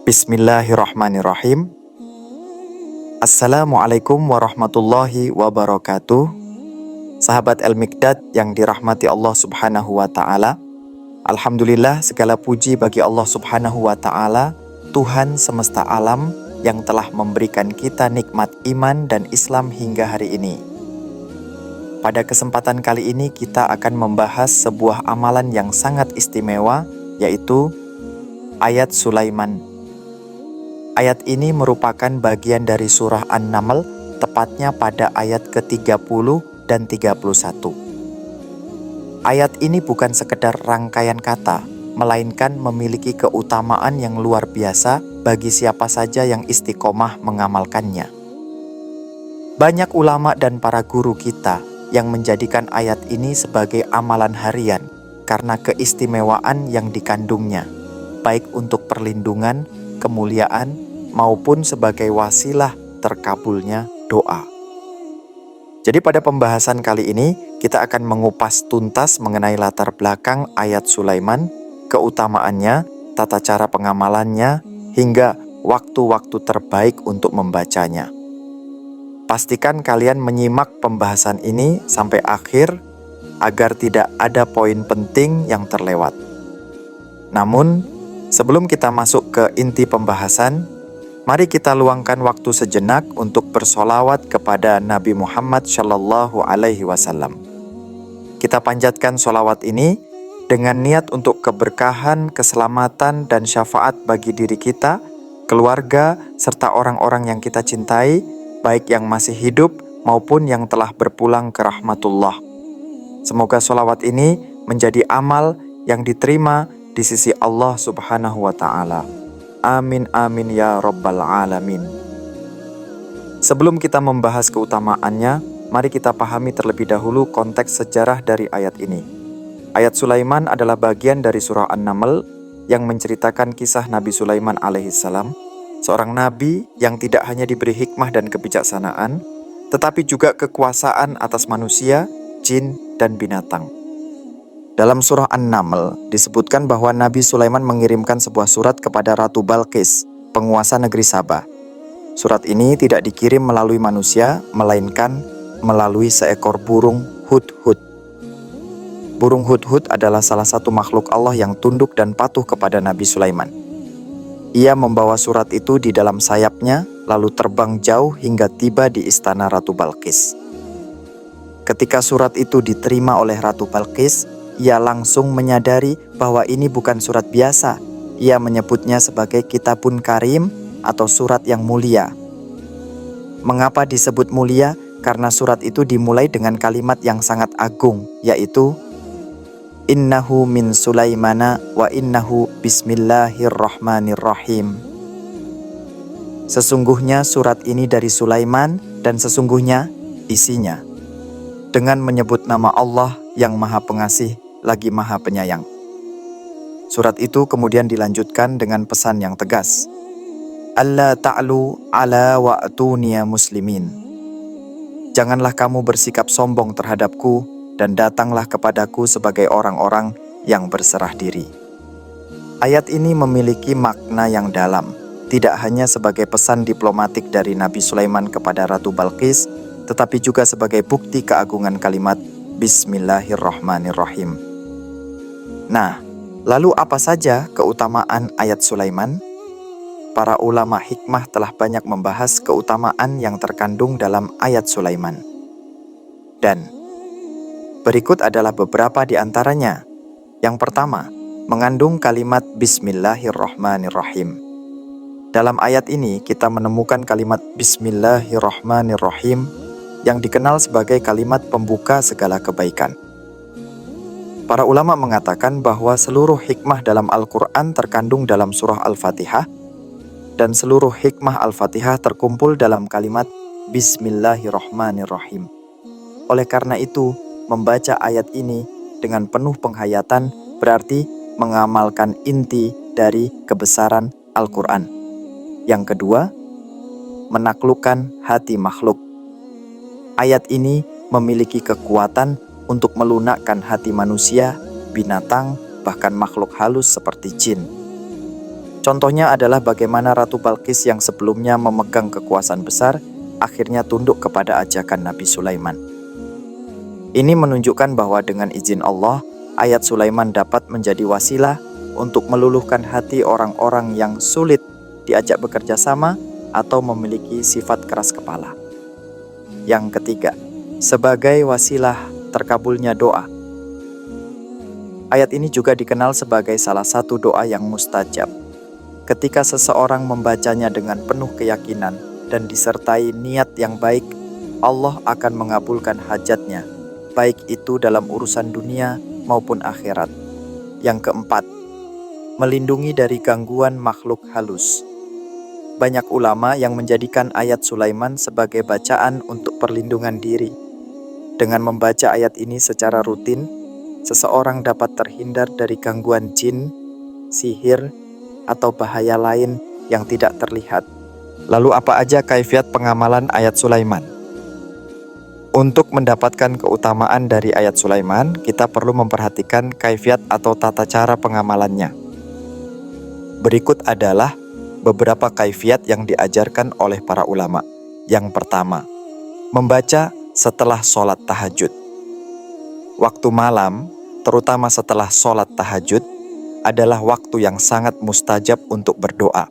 Bismillahirrahmanirrahim. Assalamualaikum warahmatullahi wabarakatuh. Sahabat Al-Miqdad yang dirahmati Allah subhanahu wa ta'ala, alhamdulillah, segala puji bagi Allah subhanahu wa ta'ala, Tuhan semesta alam yang telah memberikan kita nikmat iman dan Islam hingga hari ini. Pada kesempatan kali ini kita akan membahas sebuah amalan yang sangat istimewa, yaitu ayat Sulaiman. Ayat ini merupakan bagian dari surah An-Naml, tepatnya pada ayat ke-30 dan 31. Ayat ini bukan sekedar rangkaian kata, melainkan memiliki keutamaan yang luar biasa bagi siapa saja yang istiqomah mengamalkannya. Banyak ulama dan para guru kita yang menjadikan ayat ini sebagai amalan harian karena keistimewaan yang dikandungnya, baik untuk perlindungan, kemuliaan, maupun sebagai wasilah terkabulnya doa. Jadi pada pembahasan kali ini, kita akan mengupas tuntas mengenai latar belakang ayat Sulaiman, keutamaannya, tata cara pengamalannya, hingga waktu-waktu terbaik untuk membacanya. Pastikan kalian menyimak pembahasan ini sampai akhir, agar tidak ada poin penting yang terlewat. Namun, sebelum kita masuk ke inti pembahasan, mari kita luangkan waktu sejenak untuk bersolawat kepada Nabi Muhammad Shallallahu Alaihi Wasallam. Kita panjatkan solawat ini dengan niat untuk keberkahan, keselamatan, dan syafaat bagi diri kita, keluarga, serta orang-orang yang kita cintai, baik yang masih hidup maupun yang telah berpulang ke rahmatullah. Semoga solawat ini menjadi amal yang diterima di sisi Allah Subhanahu wa Ta'ala. Amin amin ya rabbal alamin. Sebelum kita membahas keutamaannya, mari kita pahami terlebih dahulu konteks sejarah dari ayat ini. Ayat Sulaiman adalah bagian dari surah An-Naml yang menceritakan kisah Nabi Sulaiman alaihissalam, seorang nabi yang tidak hanya diberi hikmah dan kebijaksanaan, tetapi juga kekuasaan atas manusia, jin, dan binatang. Dalam surah An-Naml disebutkan bahwa Nabi Sulaiman mengirimkan sebuah surat kepada Ratu Balqis, penguasa negeri Sabah. Surat ini tidak dikirim melalui manusia, melainkan melalui seekor burung hudhud. Burung hudhud adalah salah satu makhluk Allah yang tunduk dan patuh kepada Nabi Sulaiman. Ia membawa surat itu di dalam sayapnya, lalu terbang jauh hingga tiba di istana Ratu Balqis. Ketika surat itu diterima oleh Ratu Balqis, ia langsung menyadari bahwa ini bukan surat biasa. Ia menyebutnya sebagai Kitabun Karim atau surat yang mulia. Mengapa disebut mulia? Karena surat itu dimulai dengan kalimat yang sangat agung, yaitu Innahu min Sulaimana wa innahu bismillahirrahmanirrahim. Sesungguhnya surat ini dari Sulaiman dan sesungguhnya isinya dengan menyebut nama Allah yang Maha Pengasih lagi Maha Penyayang. Surat itu kemudian dilanjutkan dengan pesan yang tegas. Alla ta'lu ala wa'tuniya muslimin. Janganlah kamu bersikap sombong terhadapku dan datanglah kepadaku sebagai orang-orang yang berserah diri. Ayat ini memiliki makna yang dalam, tidak hanya sebagai pesan diplomatik dari Nabi Sulaiman kepada Ratu Balqis, tetapi juga sebagai bukti keagungan kalimat Bismillahirrahmanirrahim. Nah, lalu apa saja keutamaan ayat Sulaiman? Para ulama hikmah telah banyak membahas keutamaan yang terkandung dalam ayat Sulaiman. Dan berikut adalah beberapa di antaranya. Yang pertama, mengandung kalimat Bismillahirrahmanirrahim. Dalam ayat ini kita menemukan kalimat Bismillahirrahmanirrahim yang dikenal sebagai kalimat pembuka segala kebaikan. Para ulama mengatakan bahwa seluruh hikmah dalam Al-Quran terkandung dalam surah Al-Fatihah, dan seluruh hikmah Al-Fatihah terkumpul dalam kalimat Bismillahirrahmanirrahim. Oleh karena itu, membaca ayat ini dengan penuh penghayatan berarti mengamalkan inti dari kebesaran Al-Quran. Yang kedua, menaklukkan hati makhluk. Ayat ini memiliki kekuatan untuk melunakkan hati manusia, binatang, bahkan makhluk halus seperti jin. Contohnya adalah bagaimana Ratu Balqis yang sebelumnya memegang kekuasaan besar, akhirnya tunduk kepada ajakan Nabi Sulaiman. Ini menunjukkan bahwa dengan izin Allah, ayat Sulaiman dapat menjadi wasilah untuk meluluhkan hati orang-orang yang sulit diajak bekerja sama atau memiliki sifat keras kepala. Yang ketiga, sebagai wasilah terkabulnya doa. Ayat ini juga dikenal sebagai salah satu doa yang mustajab. Ketika seseorang membacanya dengan penuh keyakinan dan disertai niat yang baik, Allah akan mengabulkan hajatnya, baik itu dalam urusan dunia maupun akhirat. Yang keempat, melindungi dari gangguan makhluk halus. Banyak ulama yang menjadikan ayat Sulaiman sebagai bacaan untuk perlindungan diri. Dengan membaca ayat ini secara rutin, seseorang dapat terhindar dari gangguan jin, sihir, atau bahaya lain yang tidak terlihat. Lalu apa aja kaifiat pengamalan ayat Sulaiman? Untuk mendapatkan keutamaan dari ayat Sulaiman, kita perlu memperhatikan kaifiat atau tata cara pengamalannya. Berikut adalah beberapa kaifiat yang diajarkan oleh para ulama. Yang pertama, membaca setelah sholat tahajud. Waktu malam, terutama setelah sholat tahajud, adalah waktu yang sangat mustajab untuk berdoa.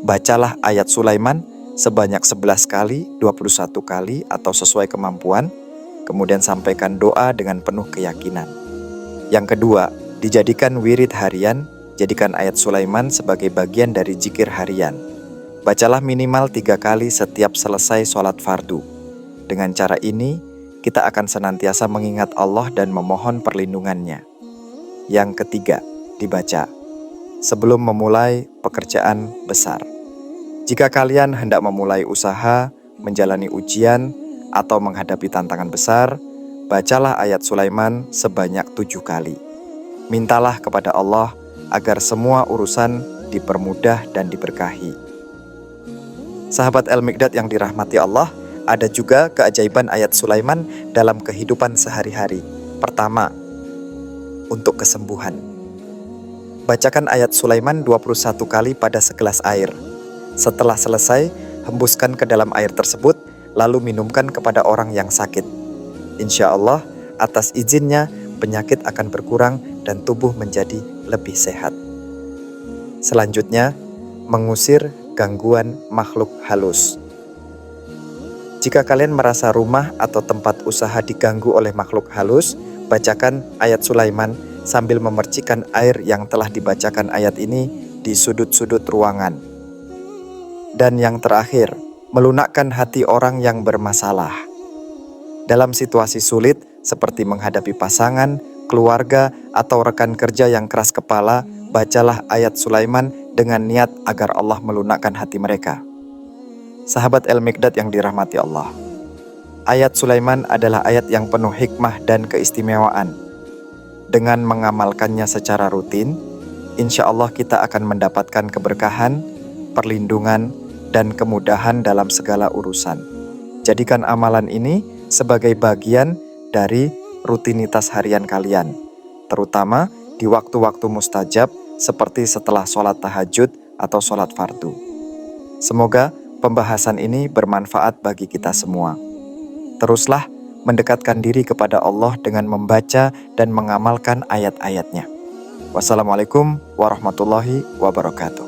Bacalah ayat Sulaiman sebanyak 11 kali, 21 kali, atau sesuai kemampuan, kemudian sampaikan doa dengan penuh keyakinan. Yang kedua, dijadikan wirid harian, jadikan ayat Sulaiman sebagai bagian dari zikir harian. Bacalah minimal 3 kali setiap selesai sholat fardu. Dengan cara ini, kita akan senantiasa mengingat Allah dan memohon perlindungannya. Yang ketiga, dibaca sebelum memulai pekerjaan besar. Jika kalian hendak memulai usaha, menjalani ujian, atau menghadapi tantangan besar, bacalah ayat Sulaiman sebanyak 7 kali. Mintalah kepada Allah agar semua urusan dipermudah dan diberkahi. Sahabat Al-Miqdad yang dirahmati Allah, ada juga keajaiban ayat Sulaiman dalam kehidupan sehari-hari. Pertama, untuk kesembuhan. Bacakan ayat Sulaiman 21 kali pada segelas air. Setelah selesai, hembuskan ke dalam air tersebut, lalu minumkan kepada orang yang sakit. Insya Allah, atas izinnya, penyakit akan berkurang dan tubuh menjadi lebih sehat. Selanjutnya, mengusir gangguan makhluk halus. Jika kalian merasa rumah atau tempat usaha diganggu oleh makhluk halus, bacakan ayat Sulaiman sambil memercikkan air yang telah dibacakan ayat ini di sudut-sudut ruangan. Dan yang terakhir, melunakkan hati orang yang bermasalah. Dalam situasi sulit seperti menghadapi pasangan, keluarga, atau rekan kerja yang keras kepala, bacalah ayat Sulaiman dengan niat agar Allah melunakkan hati mereka. Sahabat Al-Miqdad yang dirahmati Allah, ayat Sulaiman adalah ayat yang penuh hikmah dan keistimewaan. Dengan mengamalkannya secara rutin, insya Allah kita akan mendapatkan keberkahan, perlindungan, dan kemudahan dalam segala urusan. Jadikan amalan ini sebagai bagian dari rutinitas harian kalian, terutama di waktu-waktu mustajab seperti setelah sholat tahajud atau sholat fardu. Semoga pembahasan ini bermanfaat bagi kita semua. Teruslah mendekatkan diri kepada Allah dengan membaca dan mengamalkan ayat-ayatnya. Wassalamualaikum warahmatullahi wabarakatuh.